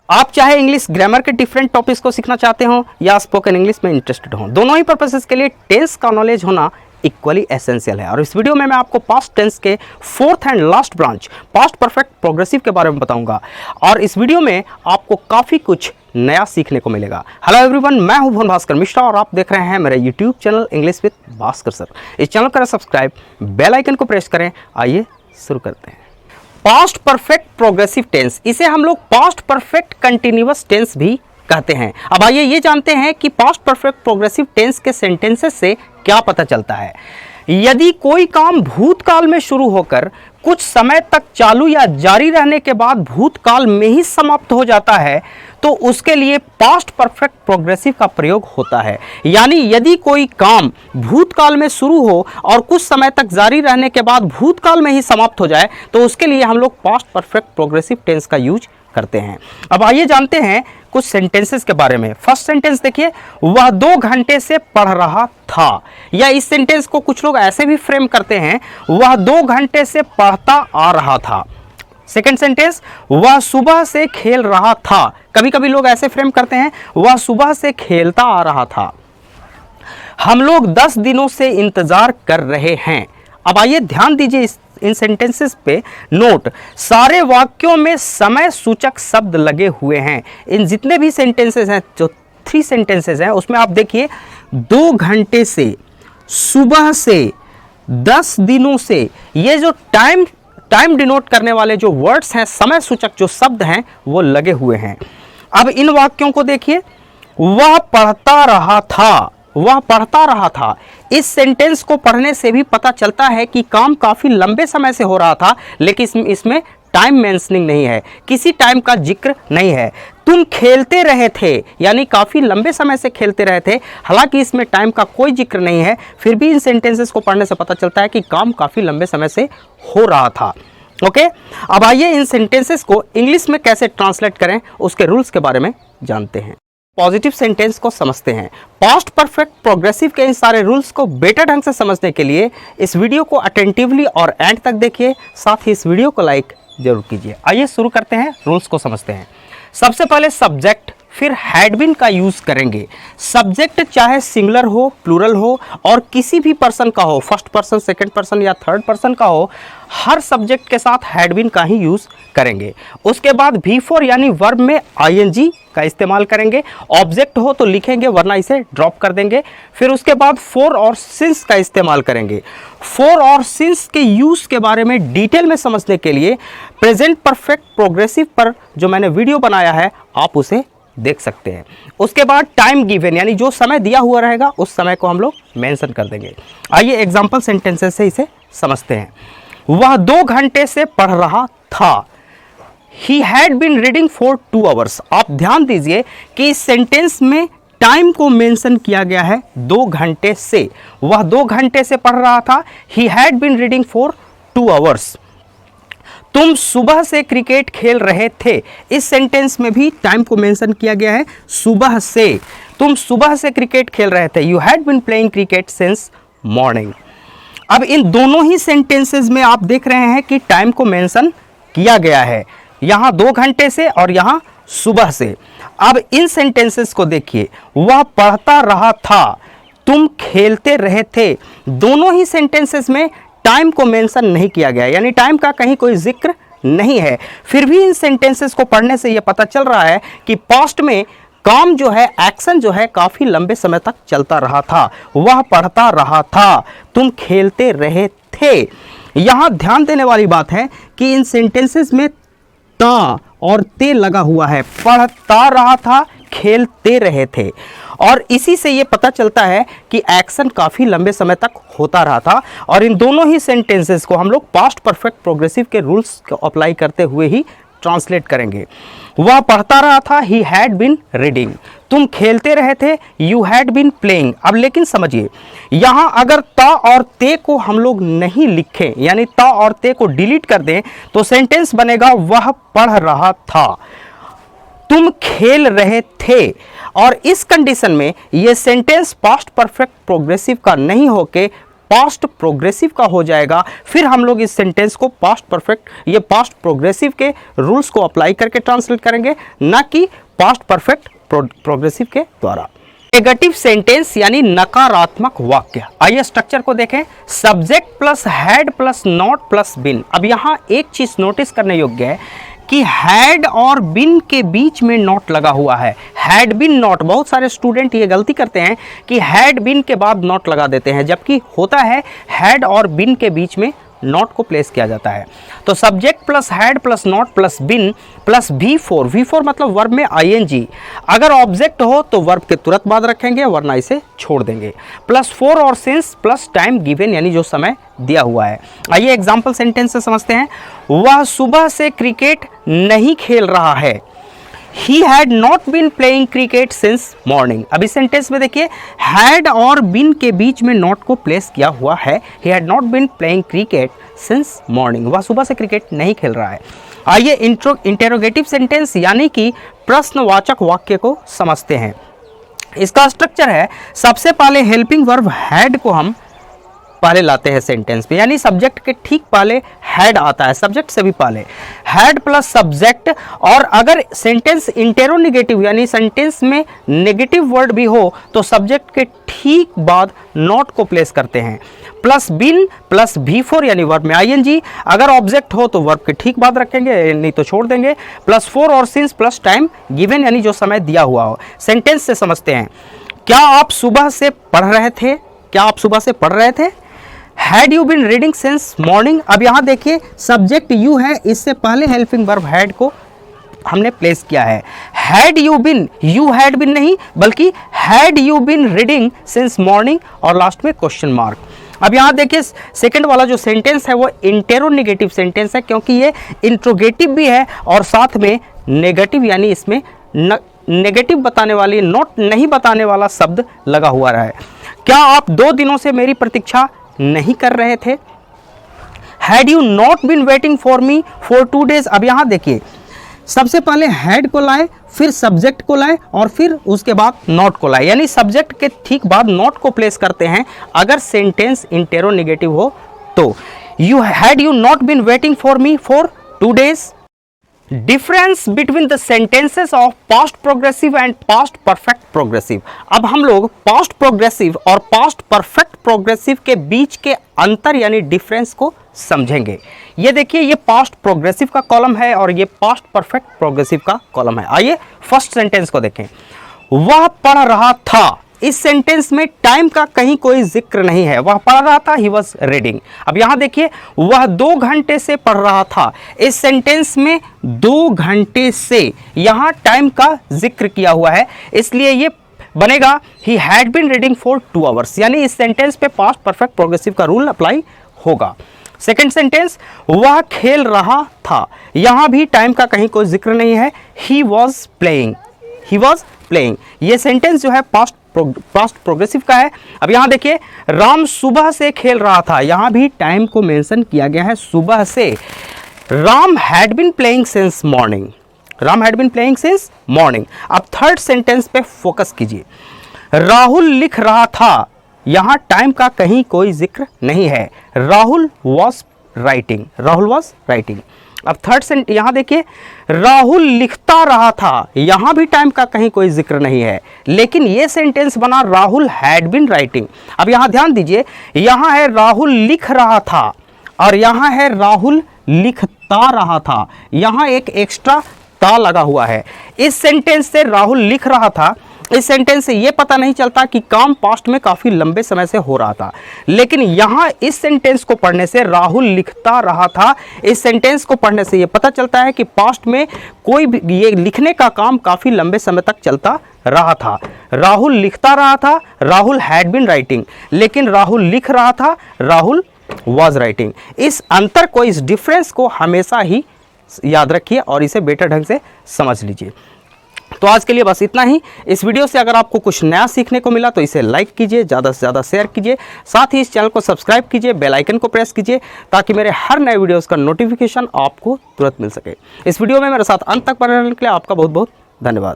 आप चाहे English grammar के डिफरेंट टॉपिक्स को सीखना चाहते हो या स्पोकन इंग्लिश में इंटरेस्टेड हो, दोनों ही पर्पसेस के लिए टेंस का नॉलेज होना इक्वली एसेंशियल है। और इस वीडियो में मैं आपको पास्ट टेंस के fourth and last branch past perfect progressive के बारे में बताऊंगा और इस वीडियो में आपको काफ़ी कुछ नया सीखने को मिलेगा। हेलो एवरीवन, मैं हूं भुवन भास्कर मिश्रा और आप देख रहे हैं मेरे YouTube channel English with Bhaskar sir. इस चैनल करें सब्सक्राइब, बेल आइकन को प्रेस करें। आइए शुरू करते हैं। पास्ट परफेक्ट प्रोग्रेसिव टेंस, इसे हम लोग पास्ट परफेक्ट कंटिन्यूअस टेंस भी कहते हैं। अब आइए ये जानते हैं कि पास्ट परफेक्ट प्रोग्रेसिव टेंस के सेंटेंसेस से क्या पता चलता है। यदि कोई काम भूतकाल में शुरू होकर कुछ समय तक चालू या जारी रहने के बाद भूतकाल में ही समाप्त हो जाता है तो उसके लिए पास्ट परफेक्ट प्रोग्रेसिव का प्रयोग होता है। यानी यदि कोई काम भूतकाल में शुरू हो और कुछ समय तक जारी रहने के बाद भूतकाल में ही समाप्त हो जाए तो उसके लिए हम लोग पास्ट परफेक्ट प्रोग्रेसिव टेंस का यूज करते हैं। अब आइए जानते हैं कुछ सेंटेंसेस के बारे में। फर्स्ट सेंटेंस देखिए, वह 2 घंटे से पढ़ रहा था। या इस सेंटेंस को कुछ लोग ऐसे भी फ्रेम करते हैं, वह 2 घंटे से पढ़ता आ रहा था। सेकेंड सेंटेंस, वह सुबह से खेल रहा था। कभी कभी लोग ऐसे फ्रेम करते हैं, वह सुबह से खेलता आ रहा था। हम लोग 10 दिनों से इंतजार कर रहे हैं। अब आइए ध्यान दीजिए इन सेंटेंसेस पे। नोट, सारे वाक्यों में समय सूचक शब्द लगे हुए हैं। इन जितने भी सेंटेंसेस हैं, जो 3 सेंटेंसेस हैं, उसमें आप देखिए 2 घंटे से, सुबह से, 10 दिनों से, ये जो टाइम डिनोट करने वाले जो वर्ड्स हैं, समय सूचक जो शब्द हैं, वो लगे हुए हैं। अब इन वाक्यों को देखिए, वह पढ़ता रहा था, वह पढ़ता रहा था। इस सेंटेंस को पढ़ने से भी पता चलता है कि काम काफी लंबे समय से हो रहा था, लेकिन इसमें टाइम मेंशनिंग नहीं है, किसी टाइम का जिक्र नहीं है। तुम खेलते रहे थे, यानी काफी लंबे समय से खेलते रहे थे, हालांकि इसमें टाइम का कोई जिक्र नहीं है, फिर भी इन सेंटेंसेस को पढ़ने से पता चलता है कि काम काफी लंबे समय से हो रहा था। ओके, अब आइए इन सेंटेंसेस को इंग्लिश में कैसे ट्रांसलेट करें, उसके रूल्स के बारे में जानते हैं। पॉजिटिव सेंटेंस को समझते हैं। पास्ट परफेक्ट प्रोग्रेसिव के इन सारे रूल्स को बेटर ढंग से समझने के लिए इस वीडियो को अटेंटिवली और एंड तक देखिए, साथ ही इस वीडियो को लाइक जरूर कीजिए। आइए शुरू करते हैं, रूल्स को समझते हैं। सबसे पहले सब्जेक्ट, फिर हैड बीन का यूज करेंगे। सब्जेक्ट चाहे सिंगुलर हो, प्लूरल हो और किसी भी पर्सन का हो, फर्स्ट पर्सन, सेकंड पर्सन या थर्ड पर्सन का हो, हर सब्जेक्ट के साथ हैड बीन का ही यूज करेंगे। उसके बाद V4 यानी वर्ब में ING का इस्तेमाल करेंगे। ऑब्जेक्ट हो तो लिखेंगे, वरना इसे ड्रॉप कर देंगे। फिर उसके बाद फॉर और सिंस का इस्तेमाल करेंगे। फॉर और सिंस के यूज के बारे में डिटेल में समझने के लिए प्रेजेंट परफेक्ट प्रोग्रेसिव पर जो मैंने वीडियो बनाया है, आप उसे देख सकते हैं। उसके बाद टाइम गिवन, यानी जो समय दिया हुआ रहेगा उस समय को हम लोग मेंशन कर देंगे। आइए एग्जांपल सेंटेंसेस से इसे समझते हैं। वह 2 घंटे से पढ़ रहा था। He had been reading for 2 hours। आप ध्यान दीजिए कि इस सेंटेंस में टाइम को मेंशन किया गया है 2 घंटे से। वह 2 घंटे से पढ़ रहा था। He had been reading for 2 hours। तुम सुबह से क्रिकेट खेल रहे थे। इस सेंटेंस में भी टाइम को मेंशन किया गया है, सुबह से। तुम सुबह से क्रिकेट खेल रहे थे। You had been playing cricket since morning। अब इन दोनों ही सेंटेंसेस में आप देख रहे हैं कि टाइम को मेंशन किया गया है, यहाँ 2 घंटे से और यहाँ सुबह से। अब इन सेंटेंसेस को देखिए, वह पढ़ता रहा था, तुम खेलते रहे थे। दोनों ही सेंटेंसेस में टाइम को मेंशन नहीं किया गया, यानी टाइम का कहीं कोई जिक्र नहीं है। फिर भी इन सेंटेंसेस को पढ़ने से यह पता चल रहा है कि पास्ट में काम जो है, एक्शन जो है, काफी लंबे समय तक चलता रहा था। वह पढ़ता रहा था, तुम खेलते रहे थे। यहां ध्यान देने वाली बात है कि इन सेंटेंसेस में ता और ते लगा हुआ है। पढ़ता रहा था, खेलते रहे थे, और इसी से ये पता चलता है कि एक्शन काफी लंबे समय तक होता रहा था। और इन दोनों ही सेंटेंसेस को हम लोग पास्ट परफेक्ट प्रोग्रेसिव के रूल्स को अप्लाई करते हुए ही ट्रांसलेट करेंगे। वह पढ़ता रहा था, ही हैड बीन रीडिंग। तुम खेलते रहे थे, यू हैड बीन प्लेइंग। अब लेकिन समझिए, यहां अगर ता और ते को हम लोग नहीं लिखें, यानी ता और ते को डिलीट कर दें, तो सेंटेंस बनेगा वह पढ़ रहा था, तुम खेल रहे थे। और इस कंडीशन में यह सेंटेंस पास्ट परफेक्ट प्रोग्रेसिव का नहीं होके पास्ट प्रोग्रेसिव का हो जाएगा। फिर हम लोग इस सेंटेंस को पास्ट परफेक्ट, ये पास्ट प्रोग्रेसिव के रूल्स को अप्लाई करके ट्रांसलेट करेंगे, ना कि पास्ट परफेक्ट प्रोग्रेसिव के द्वारा। नेगेटिव सेंटेंस यानी नकारात्मक वाक्य। आइए स्ट्रक्चर को देखें। Subject plus had plus not plus been. अब यहाँ एक चीज नोटिस करने योग्य है कि हैड और बिन के बीच में नॉट लगा हुआ है। हैड बिन नॉट, बहुत सारे स्टूडेंट ये गलती करते हैं कि हैड बिन के बाद नॉट लगा देते हैं, जबकि होता है हैड और बिन के बीच में नॉट को प्लेस किया जाता है। तो subject plus had plus not plus bin plus V4, V4 मतलब वर्ब में ING। अगर ऑब्जेक्ट हो तो वर्ब के तुरंत बाद रखेंगे, वरना इसे छोड़ देंगे। प्लस 4 और सिंस प्लस टाइम गिवन यानी जो समय दिया हुआ है। आइए एग्जाम्पल सेंटेंस से समझते हैं। वह सुबह से क्रिकेट नहीं खेल रहा है। He had not been playing cricket since morning। अब इस सेंटेंस में देखिए had और been के बीच में नॉट को प्लेस किया हुआ है। He had not been playing cricket since morning। वह सुबह से क्रिकेट नहीं खेल रहा है। आइए इंटेरोगेटिव सेंटेंस यानी कि प्रश्नवाचक वाक्य को समझते हैं। इसका स्ट्रक्चर है, सबसे पहले हेल्पिंग वर्ब हैड को हम पहले लाते हैं सेंटेंस पे, यानी सब्जेक्ट के ठीक पहले हैड आता है, सब्जेक्ट से भी पहले हैड प्लस सब्जेक्ट। और अगर सेंटेंस इंटेरोनेगेटिव यानी सेंटेंस में नेगेटिव वर्ड भी हो तो सब्जेक्ट के ठीक बाद नॉट को प्लेस करते हैं। प्लस बिन प्लस V4 यानी वर्ब में ING। अगर ऑब्जेक्ट हो तो वर्ब के ठीक बाद रखेंगे, नहीं तो छोड़ देंगे। प्लस 4 और सिंस प्लस टाइम गिवन यानी जो समय दिया हुआ हो। सेंटेंस से समझते हैं। क्या आप सुबह से पढ़ रहे थे? क्या आप सुबह से पढ़ रहे थे? Had you been reading since morning. अब यहाँ देखिए सब्जेक्ट यू है, इससे पहले हेल्पिंग वर्ब हैड को हमने प्लेस किया है। Had you been, you had been नहीं बल्कि had you been reading since morning और लास्ट में क्वेश्चन मार्क। अब यहाँ देखिए सेकंड वाला जो सेंटेंस है वो इंटेरोनेगेटिव सेंटेंस है, क्योंकि ये इंट्रोगेटिव भी है और साथ में नेगेटिव यानी इसमें नेगेटिव बताने वाली, नॉट नहीं बताने वाला शब्द लगा हुआ है। क्या आप 2 दिनों से मेरी प्रतीक्षा नहीं कर रहे थे? Had you not been waiting for me for 2 days। अब यहाँ देखिए सबसे पहले हैड को लाए, फिर सब्जेक्ट को लाए और फिर उसके बाद नॉट को लाए, यानी सब्जेक्ट के ठीक बाद नॉट को प्लेस करते हैं अगर सेंटेंस इंटेरोनेगेटिव हो तो। You had you not been waiting for me for 2 days। Difference between the sentences of past progressive and past perfect progressive. अब हम लोग पास्ट प्रोग्रेसिव और पास्ट परफेक्ट प्रोग्रेसिव के बीच के अंतर यानी डिफरेंस को समझेंगे। ये देखिए ये पास्ट प्रोग्रेसिव का कॉलम है और ये पास्ट परफेक्ट प्रोग्रेसिव का कॉलम है। आइए फर्स्ट सेंटेंस को देखें। वह पढ़ रहा था। इस सेंटेंस में टाइम का कहीं कोई जिक्र नहीं है। वह पढ़ रहा था, ही वॉज रीडिंग। अब यहाँ देखिए वह 2 घंटे से पढ़ रहा था। इस सेंटेंस में 2 घंटे से, यहाँ टाइम का जिक्र किया हुआ है, इसलिए ये बनेगा he had been reading for 2 hours। यानी इस सेंटेंस पे पास्ट परफेक्ट प्रोग्रेसिव का रूल अप्लाई होगा। सेकेंड सेंटेंस, वह खेल रहा था। यहाँ भी टाइम का कहीं कोई जिक्र नहीं है, he was playing, he was playing. ये सेंटेंस जो है पास्ट प्रोग्रेसिव का है। अब यहाँ देखिए राम सुबह से खेल रहा था। यहाँ भी टाइम को मेंशन किया गया है, सुबह से। Ram had been playing since morning, Ram had been playing since morning. अब थर्ड सेंटेंस पे फोकस कीजिए। राहुल लिख रहा था। यहाँ टाइम का कहीं कोई जिक्र नहीं है, Rahul was writing, Rahul was writing. अब थर्ड सेंटेंस यहाँ देखिए राहुल लिखता रहा था। यहाँ भी टाइम का कहीं कोई जिक्र नहीं है, लेकिन ये सेंटेंस बना राहुल हैड बिन राइटिंग। अब यहाँ ध्यान दीजिए, यहाँ है राहुल लिख रहा था और यहाँ है राहुल लिखता रहा था। यहाँ एक एक्स्ट्रा ता लगा हुआ है। इस सेंटेंस से राहुल लिख रहा था, इस सेंटेंस से ये पता नहीं चलता कि काम पास्ट में काफ़ी लंबे समय से हो रहा था, लेकिन यहाँ इस सेंटेंस को पढ़ने से राहुल लिखता रहा था, इस सेंटेंस को पढ़ने से ये पता चलता है कि पास्ट में कोई भी ये लिखने का काम काफ़ी लंबे समय तक चलता रहा था। राहुल लिखता रहा था, राहुल हैड बिन राइटिंग, लेकिन राहुल लिख रहा था, राहुल वॉज राइटिंग। इस अंतर को, इस डिफरेंस को हमेशा ही याद रखिए और इसे बेटर ढंग से समझ लीजिए। तो आज के लिए बस इतना ही। इस वीडियो से अगर आपको कुछ नया सीखने को मिला तो इसे लाइक कीजिए, ज़्यादा से ज़्यादा शेयर कीजिए, साथ ही इस चैनल को सब्सक्राइब कीजिए, बेल आइकन को प्रेस कीजिए ताकि मेरे हर नए वीडियोस का नोटिफिकेशन आपको तुरंत मिल सके। इस वीडियो में मेरे साथ अंत तक बने रहने के लिए आपका बहुत बहुत धन्यवाद।